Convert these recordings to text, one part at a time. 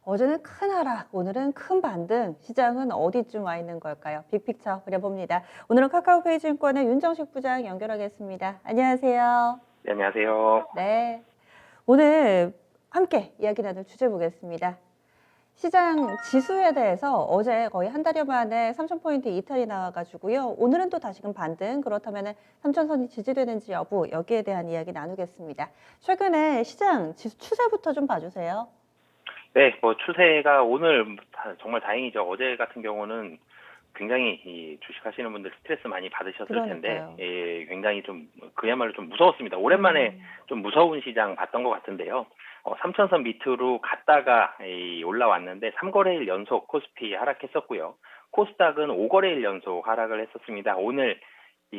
어제는 큰 하락, 오늘은 큰 반등. 시장은 어디쯤 와 있는 걸까요? 빅픽처 그려봅니다. 오늘은 카카오페이 증권의 윤정식 부장 연결하겠습니다. 안녕하세요. 네, 안녕하세요. 네. 오늘 함께 이야기 나눌 주제 보겠습니다. 시장 지수에 대해서 어제 거의 한 달여 만에 3,000포인트 이탈이 나와가지고요. 오늘은 또 다시금 반등. 그렇다면 3,000선이 지지되는지 여부, 여기에 대한 이야기 나누겠습니다. 최근에 시장 지수 추세부터 좀 봐주세요. 네, 추세가 오늘 정말 다행이죠. 어제 같은 경우는 굉장히 이 주식하시는 분들 스트레스 많이 받으셨을 텐데, 그러니까요. 예, 굉장히 좀 그야말로 좀 무서웠습니다. 오랜만에 좀 무서운 시장 봤던 것 같은데요. 3,000선 밑으로 갔다가 올라왔는데 3거래일 연속 코스피 하락했었고요. 코스닥은 5거래일 연속 하락을 했었습니다. 오늘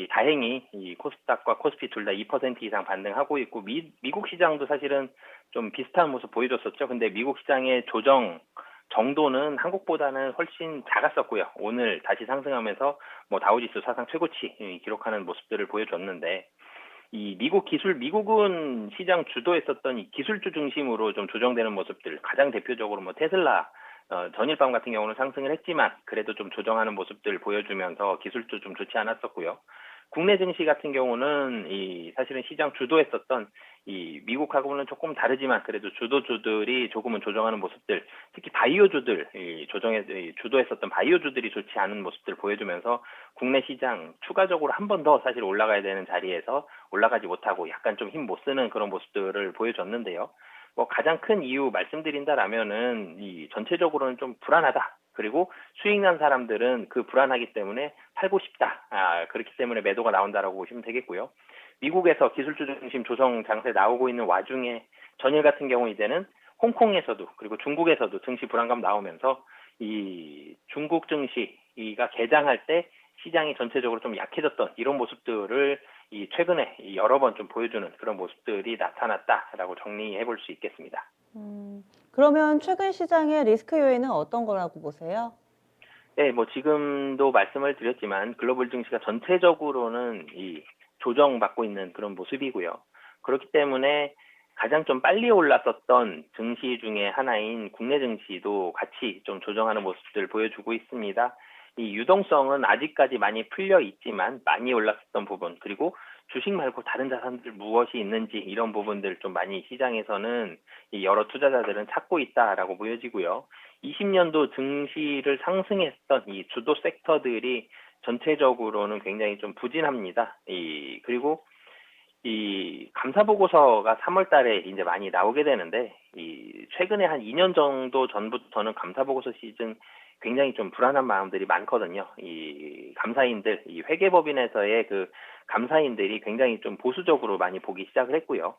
다행히 이 코스닥과 코스피 둘 다 2% 이상 반등하고 있고, 미국 시장도 사실은 좀 비슷한 모습 보여줬었죠. 근데 미국 시장의 조정 정도는 한국보다는 훨씬 작았었고요. 오늘 다시 상승하면서 다우지수 사상 최고치 기록하는 모습들을 보여줬는데, 이 미국은 시장 주도했었던 이 기술주 중심으로 좀 조정되는 모습들, 가장 대표적으로 테슬라 전일 밤 같은 경우는 상승을 했지만 그래도 좀 조정하는 모습들 보여주면서 기술주 좀 좋지 않았었고요. 국내 증시 같은 경우는 사실은 시장 주도했었던 이 미국하고는 조금 다르지만 그래도 주도주들이 조금은 조정하는 모습들, 특히 바이오주들, 주도했었던 바이오주들이 좋지 않은 모습들 보여주면서 국내 시장 추가적으로 한 번 더 사실 올라가야 되는 자리에서 올라가지 못하고 약간 좀 힘 못 쓰는 그런 모습들을 보여줬는데요. 가장 큰 이유 말씀드린다라면은 전체적으로는 좀 불안하다. 그리고 수익 난 사람들은 그 불안하기 때문에 팔고 싶다. 그렇기 때문에 매도가 나온다라고 보시면 되겠고요. 미국에서 기술주 중심 조정 장세 나오고 있는 와중에 전일 같은 경우 이제는 홍콩에서도 그리고 중국에서도 증시 불안감 나오면서 이 중국 증시가 개장할 때 시장이 전체적으로 좀 약해졌던 이런 모습들을 최근에 여러 번 좀 보여주는 그런 모습들이 나타났다라고 정리해 볼 수 있겠습니다. 그러면 최근 시장의 리스크 요인은 어떤 거라고 보세요? 네, 지금도 말씀을 드렸지만 글로벌 증시가 전체적으로는 조정받고 있는 그런 모습이고요. 그렇기 때문에 가장 좀 빨리 올랐었던 증시 중에 하나인 국내 증시도 같이 좀 조정하는 모습들 보여주고 있습니다. 이 유동성은 아직까지 많이 풀려 있지만 많이 올랐었던 부분, 그리고 주식 말고 다른 자산들 무엇이 있는지 이런 부분들 좀 많이 시장에서는 여러 투자자들은 찾고 있다라고 보여지고요. 20년도 증시를 상승했던 이 주도 섹터들이 전체적으로는 굉장히 좀 부진합니다. 그리고 이 감사 보고서가 3월 달에 이제 많이 나오게 되는데, 최근에 한 2년 정도 전부터는 감사 보고서 시즌 굉장히 좀 불안한 마음들이 많거든요. 감사인들, 회계법인에서의 그 감사인들이 굉장히 좀 보수적으로 많이 보기 시작을 했고요.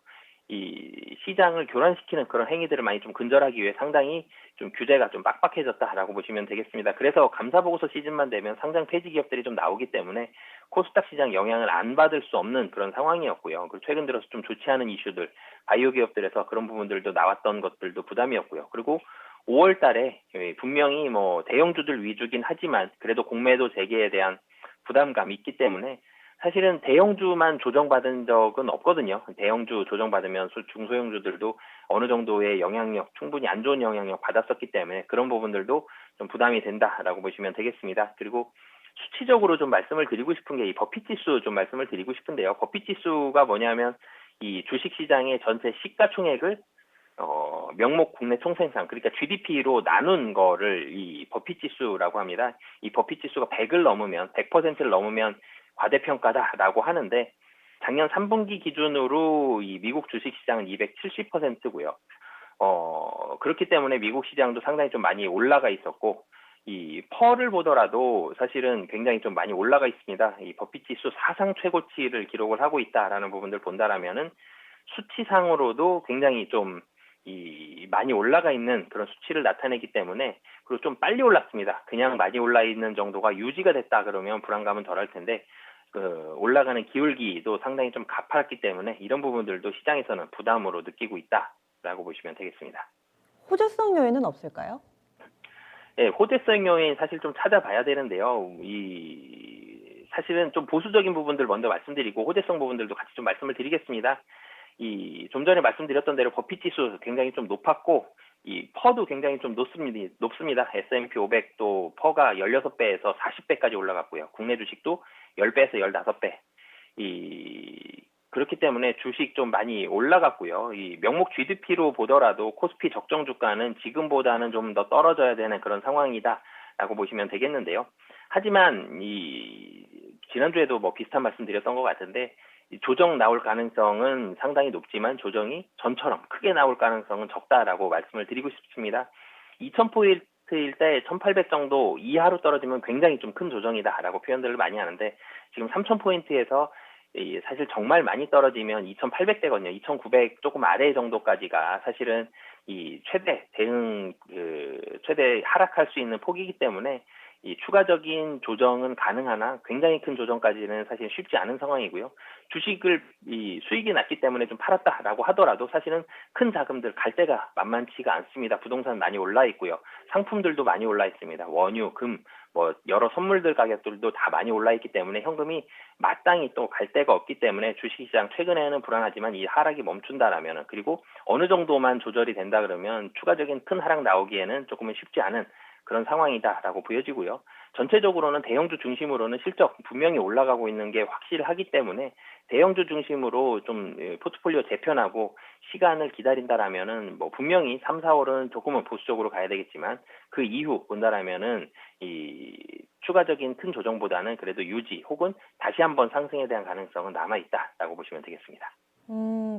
시장을 교란시키는 그런 행위들을 많이 좀 근절하기 위해 상당히 좀 규제가 좀 빡빡해졌다라고 보시면 되겠습니다. 그래서 감사 보고서 시즌만 되면 상장 폐지 기업들이 좀 나오기 때문에 코스닥 시장 영향을 안 받을 수 없는 그런 상황이었고요. 그리고 최근 들어서 좀 좋지 않은 이슈들, 바이오 기업들에서 그런 부분들도 나왔던 것들도 부담이었고요. 그리고 5월 달에 분명히 대형주들 위주긴 하지만 그래도 공매도 재개에 대한 부담감이 있기 때문에 사실은 대형주만 조정받은 적은 없거든요. 대형주 조정받으면 중소형주들도 어느 정도의 영향력, 충분히 안 좋은 영향력 받았었기 때문에 그런 부분들도 좀 부담이 된다라고 보시면 되겠습니다. 그리고 수치적으로 좀 말씀을 드리고 싶은 게 이 버핏 지수 좀 말씀을 드리고 싶은데요. 버핏 지수가 뭐냐면 이 주식 시장의 전체 시가총액을 명목 국내 총생산, 그러니까 GDP로 나눈 거를 이 버핏 지수라고 합니다. 이 버핏 지수가 100을 넘으면, 100%를 넘으면 과대평가다라고 하는데, 작년 3분기 기준으로 이 미국 주식 시장은 270%고요. 그렇기 때문에 미국 시장도 상당히 좀 많이 올라가 있었고, 이 펄을 보더라도 사실은 굉장히 좀 많이 올라가 있습니다. 이 버핏 지수 사상 최고치를 기록을 하고 있다라는 부분들 본다라면은 수치상으로도 굉장히 좀 많이 올라가 있는 그런 수치를 나타내기 때문에, 그리고 좀 빨리 올랐습니다. 그냥 많이 올라 있는 정도가 유지가 됐다 그러면 불안감은 덜할 텐데, 올라가는 기울기도 상당히 좀 가파랐기 때문에 이런 부분들도 시장에서는 부담으로 느끼고 있다라고 보시면 되겠습니다. 호재성 요인은 없을까요? 예, 호재성 요인 사실 좀 찾아봐야 되는데요. 사실은 좀 보수적인 부분들 먼저 말씀드리고 호재성 부분들도 같이 좀 말씀을 드리겠습니다. 좀 전에 말씀드렸던 대로 버핏 지수 굉장히 좀 높았고, 이 퍼도 굉장히 좀 높습니다. S&P 500도 퍼가 16배에서 40배까지 올라갔고요. 국내 주식도 10배에서 15배. 그렇기 때문에 주식 좀 많이 올라갔고요. 이 명목 GDP로 보더라도 코스피 적정 주가는 지금보다는 좀 더 떨어져야 되는 그런 상황이다라고 보시면 되겠는데요. 하지만 지난주에도 뭐 비슷한 말씀 드렸던 것 같은데, 이 조정 나올 가능성은 상당히 높지만 조정이 전처럼 크게 나올 가능성은 적다라고 말씀을 드리고 싶습니다. 2000포인트일 때 1800 정도 이하로 떨어지면 굉장히 좀 큰 조정이다라고 표현들을 많이 하는데, 지금 3000포인트에서 사실 정말 많이 떨어지면 2800대거든요. 2900 조금 아래 정도까지가 사실은 이 최대 하락할 수 있는 폭이기 때문에 이 추가적인 조정은 가능하나 굉장히 큰 조정까지는 사실 쉽지 않은 상황이고요. 주식을 수익이 낮기 때문에 좀 팔았다라고 하더라도 사실은 큰 자금들 갈 데가 만만치가 않습니다. 부동산 많이 올라 있고요. 상품들도 많이 올라 있습니다. 원유, 금, 뭐 여러 선물들 가격들도 다 많이 올라 있기 때문에 현금이 마땅히 또 갈 데가 없기 때문에 주식시장 최근에는 불안하지만 이 하락이 멈춘다라면, 그리고 어느 정도만 조절이 된다 그러면 추가적인 큰 하락 나오기에는 조금은 쉽지 않은 그런 상황이다라고 보여지고요. 전체적으로는 대형주 중심으로는 실적 분명히 올라가고 있는 게 확실하기 때문에 대형주 중심으로 좀 포트폴리오 재편하고 시간을 기다린다라면은 뭐 분명히 3, 4월은 조금은 보수적으로 가야 되겠지만 그 이후 본다라면은 이 추가적인 큰 조정보다는 그래도 유지 혹은 다시 한번 상승에 대한 가능성은 남아 있다라고 보시면 되겠습니다.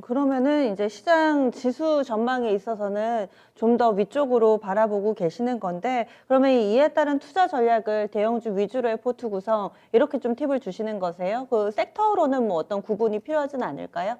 그러면은 이제 시장 지수 전망에 있어서는 좀 더 위쪽으로 바라보고 계시는 건데, 그러면 이에 따른 투자 전략을 대형주 위주로의 포트 구성, 이렇게 좀 팁을 주시는 거세요? 그 섹터로는 뭐 어떤 구분이 필요하진 않을까요?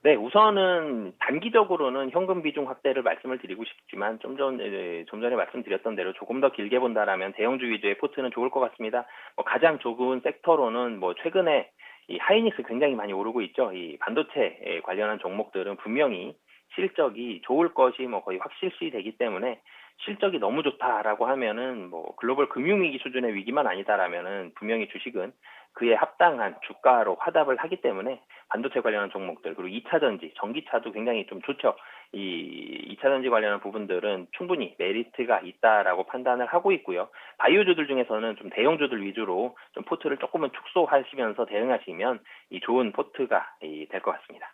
네, 우선은 단기적으로는 현금 비중 확대를 말씀을 드리고 싶지만 좀 전에 말씀드렸던 대로 조금 더 길게 본다라면 대형주 위주의 포트는 좋을 것 같습니다. 가장 좋은 섹터로는 최근에 이 하이닉스 굉장히 많이 오르고 있죠. 이 반도체 관련한 종목들은 분명히 실적이 좋을 것이 거의 확실시 되기 때문에, 실적이 너무 좋다라고 하면은 글로벌 금융위기 수준의 위기만 아니다라면은 분명히 주식은 그에 합당한 주가로 화답을 하기 때문에 반도체 관련한 종목들, 그리고 2차 전지, 전기차도 굉장히 좀 좋죠. 이 2차 전지 관련한 부분들은 충분히 메리트가 있다라고 판단을 하고 있고요. 바이오주들 중에서는 좀 대형주들 위주로 좀 포트를 조금은 축소하시면서 대응하시면 이 좋은 포트가 될 것 같습니다.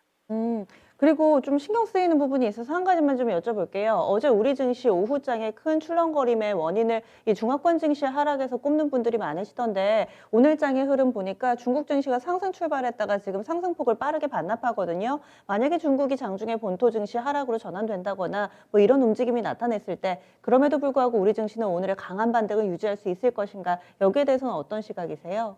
그리고 좀 신경 쓰이는 부분이 있어서 한 가지만 좀 여쭤볼게요. 어제 우리 증시 오후장에 큰 출렁거림의 원인을 이 중화권 증시 하락에서 꼽는 분들이 많으시던데, 오늘 장의 흐름 보니까 중국 증시가 상승 출발했다가 지금 상승폭을 빠르게 반납하거든요. 만약에 중국이 장중에 본토 증시 하락으로 전환된다거나 뭐 이런 움직임이 나타냈을 때, 그럼에도 불구하고 우리 증시는 오늘의 강한 반등을 유지할 수 있을 것인가, 여기에 대해서는 어떤 시각이세요?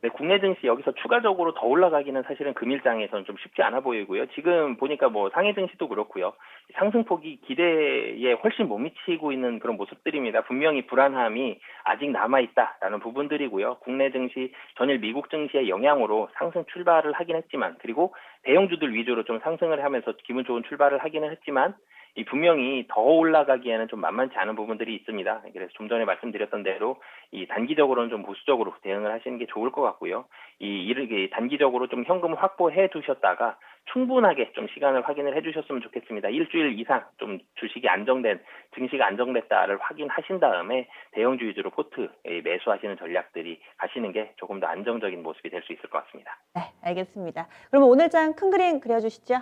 네, 국내 증시 여기서 추가적으로 더 올라가기는 사실은 금일장에서는 좀 쉽지 않아 보이고요. 지금 보니까 상해 증시도 그렇고요. 상승폭이 기대에 훨씬 못 미치고 있는 그런 모습들입니다. 분명히 불안함이 아직 남아있다라는 부분들이고요. 국내 증시, 전일 미국 증시의 영향으로 상승 출발을 하긴 했지만, 그리고 대형주들 위주로 좀 상승을 하면서 기분 좋은 출발을 하기는 했지만, 이 분명히 더 올라가기에는 좀 만만치 않은 부분들이 있습니다. 그래서 좀 전에 말씀드렸던 대로 이 단기적으로는 좀 보수적으로 대응을 하시는 게 좋을 것 같고요. 이르게 단기적으로 좀 현금을 확보해 두셨다가 충분하게 좀 시간을 확인을 해 주셨으면 좋겠습니다. 일주일 이상 좀 증시가 안정됐다를 확인하신 다음에 대형주 위주로 포트 매수하시는 전략들이 가시는 게 조금 더 안정적인 모습이 될 수 있을 것 같습니다. 네, 알겠습니다. 그러면 오늘 장 큰 그림 그려주시죠.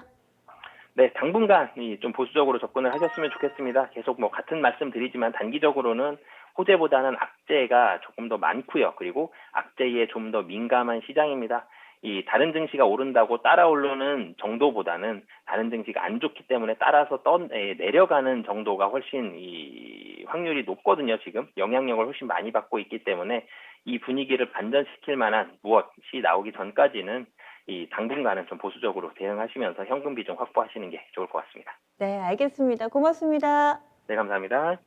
네, 당분간 좀 보수적으로 접근을 하셨으면 좋겠습니다. 계속 같은 말씀 드리지만 단기적으로는 호재보다는 악재가 조금 더 많고요. 그리고 악재에 좀 더 민감한 시장입니다. 이 다른 증시가 오른다고 따라 오르는 정도보다는 다른 증시가 안 좋기 때문에 따라서 내려가는 정도가 훨씬 이 확률이 높거든요. 지금 영향력을 훨씬 많이 받고 있기 때문에 이 분위기를 반전시킬 만한 무엇이 나오기 전까지는 이 당분간은 좀 보수적으로 대응하시면서 현금 비중 확보하시는 게 좋을 것 같습니다. 네, 알겠습니다. 고맙습니다. 네, 감사합니다.